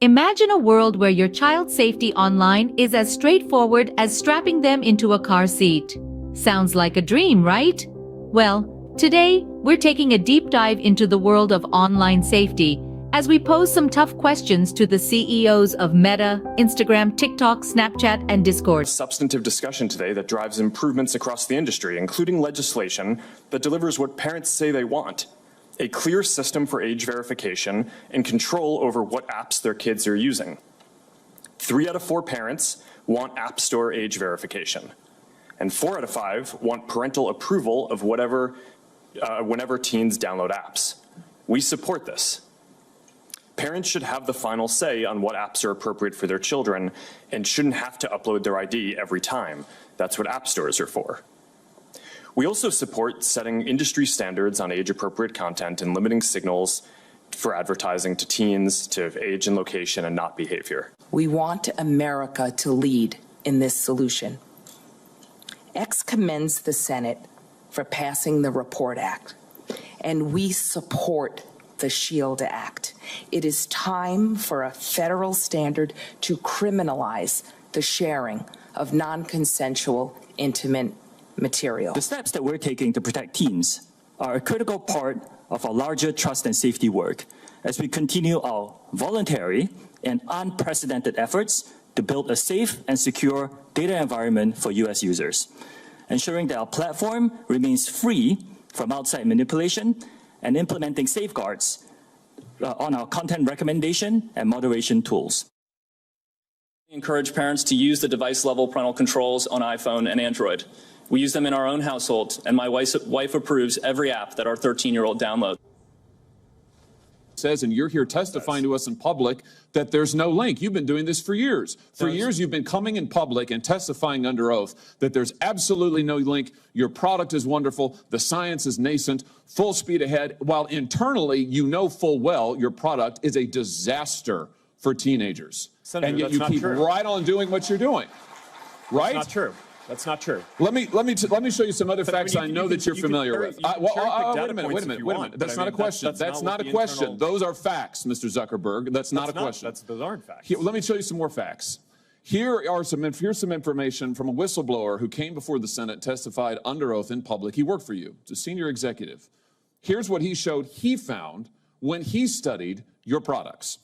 Imagine a world where your child's safety online is as straightforward as strapping them into a car seat. Sounds like a dream, right? Well, today, we're taking a deep dive into the world of online safety as we pose some tough questions to the CEOs of Meta, Instagram, TikTok, Snapchat, and Discord. Substantive discussion today that drives improvements across the industry, including legislation that delivers what parents say they want: a clear system for age verification and control over what apps their kids are using. 3 out of 4 parents want App Store age verification, and 4 out of 5 want parental approval of whenever teens download apps. We support this. Parents should have the final say on what apps are appropriate for their children and shouldn't have to upload their ID every time. That's what app stores are for. We also support setting industry standards on age-appropriate content and limiting signals for advertising to teens to age and location and not behavior. We want America to lead in this solution. X commends the Senate for passing the REPORT Act, and we support the SHIELD Act. It is time for a federal standard to criminalize the sharing of non-consensual intimate material. The steps that we're taking to protect teens are a critical part of our larger trust and safety work as we continue our voluntary and unprecedented efforts to build a safe and secure data environment for U.S. users, ensuring that our platform remains free from outside manipulation and implementing safeguards on our content recommendation and moderation tools. We encourage parents to use the device-level parental controls on iPhone and Android. We use them in our own household, and my wife approves every app that our 13-year-old downloads. Says, and you're here testifying to us in public that there's no link. You've been doing this for years. For years, you've been coming in public and testifying under oath that there's absolutely no link. Your product is wonderful. The science is nascent, full speed ahead, while internally, you know full well your product is a disaster for teenagers. Senator, and yet you keep right on doing what you're doing. Right? That's not true. That's not true. Let me show you some other facts I know that you're familiar with. Wait a minute. That's not a question. That's not a question. Those are facts, Mr. Zuckerberg. That's not a question. Those aren't facts. Let me show you some more facts. Here's some information from a whistleblower who came before the Senate, testified under oath in public. He worked for you. It's a senior executive. Here's what he showed he found when he studied your products.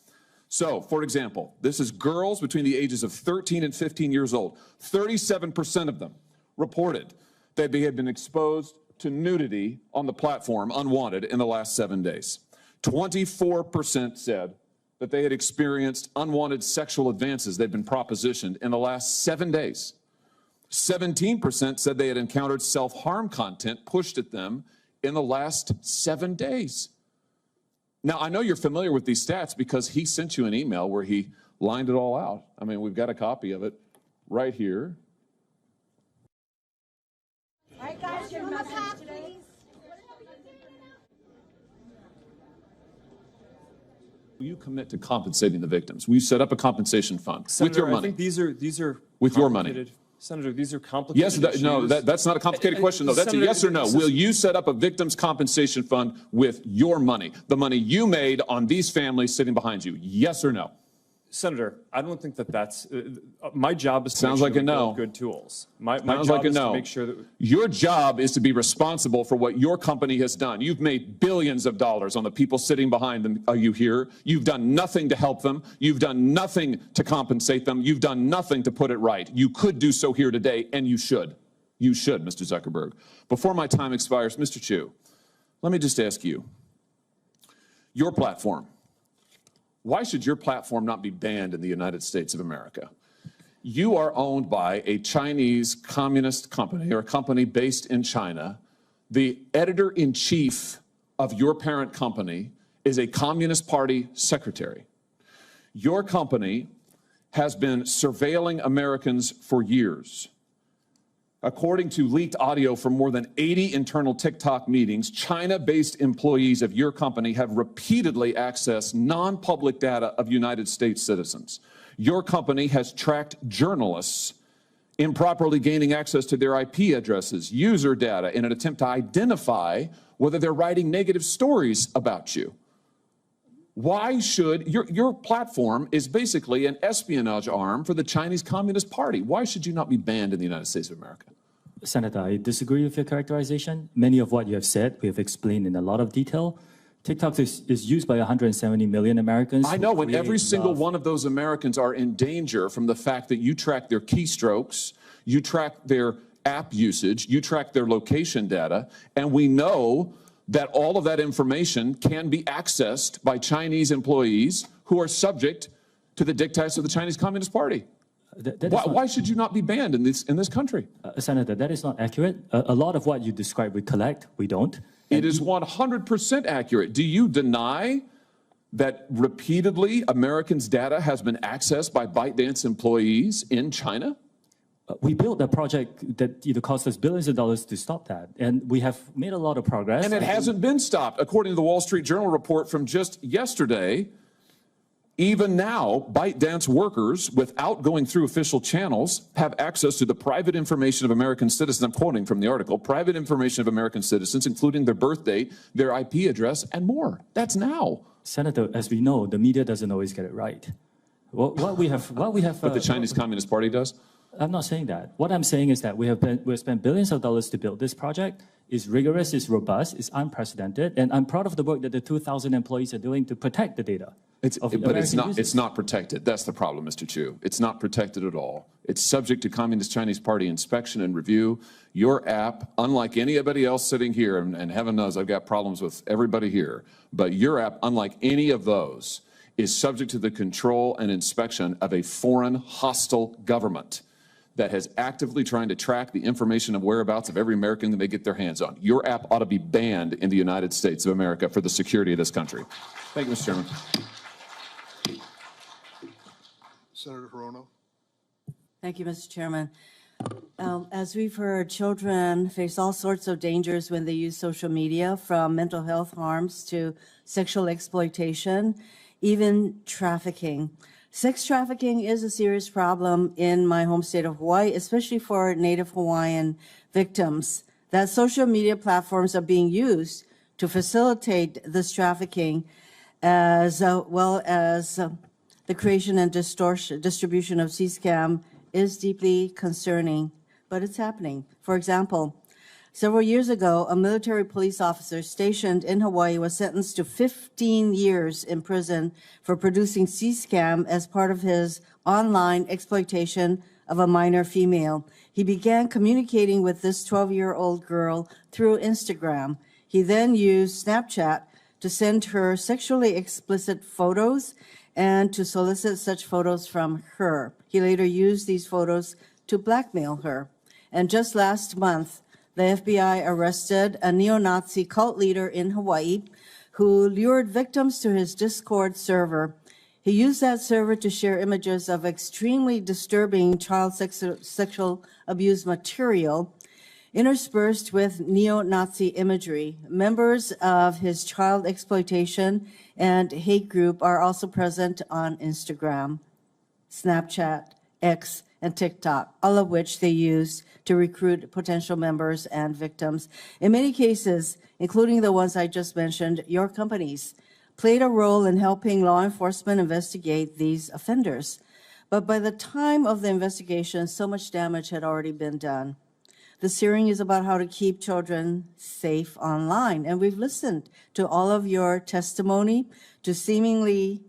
So, for example, this is girls between the ages of 13 and 15 years old. 37% of them reported that they had been exposed to nudity on the platform unwanted in the last 7 days. 24% said that they had experienced unwanted sexual advances they'd been propositioned in the last 7 days. 17% said they had encountered self-harm content pushed at them in the last 7 days. Now, I know you're familiar with these stats because he sent you an email where he lined it all out. I mean, we've got a copy of it right here. All right, guys, your message today. Will you commit to compensating the victims? Will you set up a compensation fund Senator, with your money? I think these are with your money. Senator, these are complicated issues. No, that's not a complicated question, though. That's Senator, a yes or no. Will you set up a victims' compensation fund with your money, the money you made on these families sitting behind you? Yes or no? Senator, I don't think that's my job is to Sounds like a no. Good tools. My Sounds job like a is no. to make sure that your job is to be responsible for what your company has done. You've made billions of dollars on the people sitting behind them. Are you here? You've done nothing to help them. You've done nothing to compensate them. You've done nothing to put it right. You could do so here today, and you should. You should, Mr. Zuckerberg. Before my time expires, Mr. Chu, let me just ask you, your platform, why should your platform not be banned in the United States of America? You are owned by a Chinese communist company or a company based in China. The editor-in-chief of your parent company is a Communist Party secretary. Your company has been surveilling Americans for years. According to leaked audio from more than 80 internal TikTok meetings, China-based employees of your company have repeatedly accessed non-public data of United States citizens. Your company has tracked journalists improperly gaining access to their IP addresses, user data, in an attempt to identify whether they're writing negative stories about you. Why should your platform is basically an espionage arm for the Chinese Communist Party? Why should you not be banned in the United States of America? Senator, I disagree with your characterization. Many of what you have said, we have explained in a lot of detail. TikTok is used by 170 million Americans. I know, and every single one of those Americans are in danger from the fact that you track their keystrokes, you track their app usage, you track their location data, and we know that all of that information can be accessed by Chinese employees who are subject to the diktats of the Chinese Communist Party. Why should you not be banned in this country? Senator, that is not accurate. A lot of what you describe we collect, we don't. It is 100% accurate. Do you deny that repeatedly Americans' data has been accessed by ByteDance employees in China? We built a project that cost us billions of dollars to stop that, and we have made a lot of progress. And it hasn't been stopped. According to the Wall Street Journal report from just yesterday, even now, ByteDance workers, without going through official channels, have access to the private information of American citizens. I'm quoting from the article, private information of American citizens, including their birth date, their IP address, and more. That's now. Senator, as we know, the media doesn't always get it right. What we have. But the Chinese Communist Party does? I'm not saying that. What I'm saying is that we've spent billions of dollars to build this project. It's rigorous, it's robust, it's unprecedented, and I'm proud of the work that the 2,000 employees are doing to protect the data. But it's not protected. That's the problem, Mr. Chu. It's not protected at all. It's subject to Communist Chinese Party inspection and review. Your app, unlike anybody else sitting here, and heaven knows I've got problems with everybody here, but your app, unlike any of those, is subject to the control and inspection of a foreign hostile government that has actively trying to track the information of whereabouts of every American that they get their hands on. Your app ought to be banned in the United States of America for the security of this country. Thank you, Mr. Chairman. Senator Hirono. Thank you, Mr. Chairman. As we've heard, children face all sorts of dangers when they use social media, from mental health harms to sexual exploitation, even trafficking. Sex trafficking is a serious problem in my home state of Hawaii, especially for Native Hawaiian victims. That social media platforms are being used to facilitate this trafficking, as well as the creation and distribution of C-scam is deeply concerning, but it's happening. For example, several years ago, a military police officer stationed in Hawaii was sentenced to 15 years in prison for producing C-scam as part of his online exploitation of a minor female. He began communicating with this 12-year-old girl through Instagram. He then used Snapchat to send her sexually explicit photos and to solicit such photos from her. He later used these photos to blackmail her. And just last month, the FBI arrested a neo-Nazi cult leader in Hawaii who lured victims to his Discord server. He used that server to share images of extremely disturbing child sexual abuse material interspersed with neo-Nazi imagery. Members of his child exploitation and hate group are also present on Instagram, Snapchat, X, and TikTok, all of which they use to recruit potential members and victims. In many cases, including the ones I just mentioned, your companies played a role in helping law enforcement investigate these offenders. But by the time of the investigation, so much damage had already been done. This hearing is about how to keep children safe online, and we've listened to all of your testimony, to seemingly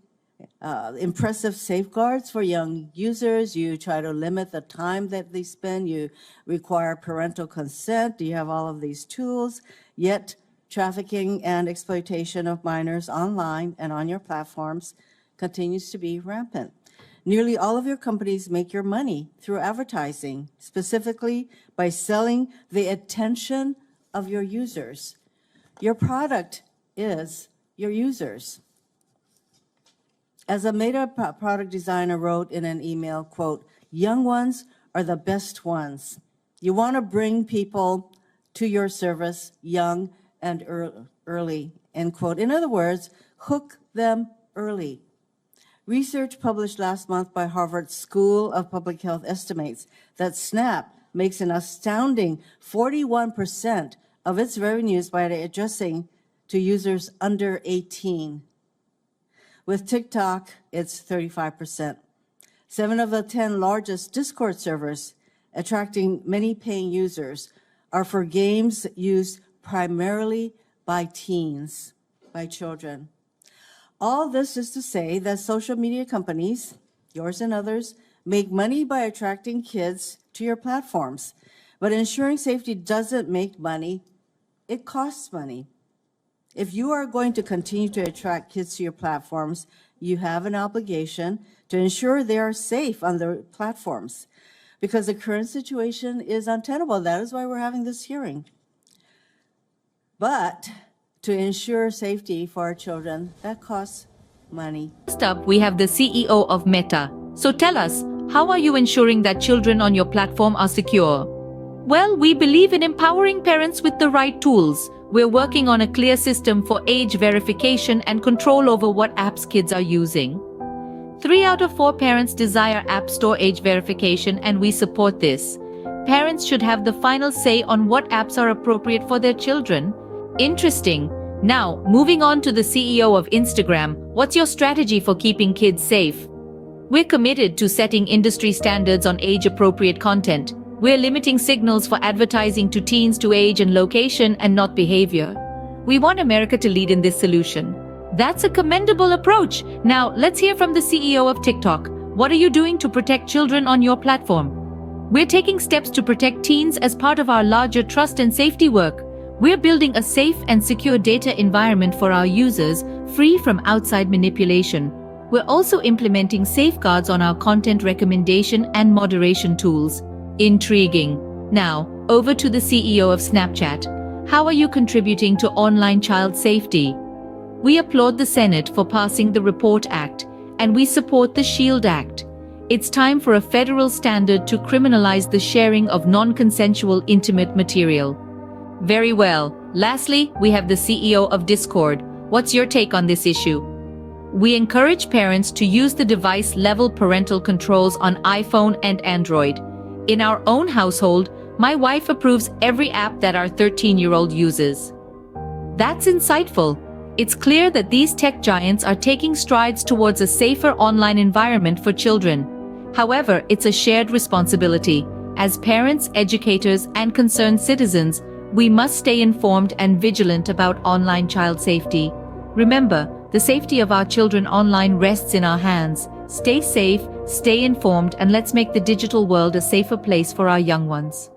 impressive safeguards for young users. You try to limit the time that they spend. You require parental consent. You have all of these tools, yet trafficking and exploitation of minors online and on your platforms continues to be rampant. Nearly all of your companies make your money through advertising, specifically by selling the attention of your users. Your product is your users. As a Meta product designer wrote in an email, quote, "Young ones are the best ones. You want to bring people to your service young and early," end quote. In other words, hook them early. Research published last month by Harvard School of Public Health estimates that Snap makes an astounding 41% of its revenues by addressing to users under 18. With TikTok, it's 35%. 7 of the 10 largest Discord servers, attracting many paying users, are for games used primarily by teens, by children. All this is to say that social media companies, yours and others, make money by attracting kids to your platforms. But ensuring safety doesn't make money, it costs money. If you are going to continue to attract kids to your platforms, you have an obligation to ensure they are safe on the platforms, because the current situation is untenable. That is why we're having this hearing. But to ensure safety for our children, that costs money. Next up, we have the CEO of Meta. So tell us, how are you ensuring that children on your platform are secure? Well, we believe in empowering parents with the right tools. We're working on a clear system for age verification and control over what apps kids are using. 3 out of 4 parents desire App Store age verification, and we support this. Parents should have the final say on what apps are appropriate for their children. Interesting. Now, moving on to the CEO of Instagram, what's your strategy for keeping kids safe? We're committed to setting industry standards on age-appropriate content. We're limiting signals for advertising to teens to age and location and not behavior. We want America to lead in this solution. That's a commendable approach. Now, let's hear from the CEO of TikTok. What are you doing to protect children on your platform? We're taking steps to protect teens as part of our larger trust and safety work. We're building a safe and secure data environment for our users, free from outside manipulation. We're also implementing safeguards on our content recommendation and moderation tools. Intriguing. Now, over to the CEO of Snapchat. How are you contributing to online child safety? We applaud the Senate for passing the Report Act, and we support the SHIELD Act. It's time for a federal standard to criminalize the sharing of non-consensual intimate material. Very well. Lastly, we have the CEO of Discord. What's your take on this issue? We encourage parents to use the device-level parental controls on iPhone and Android. In our own household, my wife approves every app that our 13-year-old uses. That's insightful. It's clear that these tech giants are taking strides towards a safer online environment for children. However, it's a shared responsibility. As parents, educators, and concerned citizens, we must stay informed and vigilant about online child safety. Remember, the safety of our children online rests in our hands. Stay safe, stay informed, and let's make the digital world a safer place for our young ones.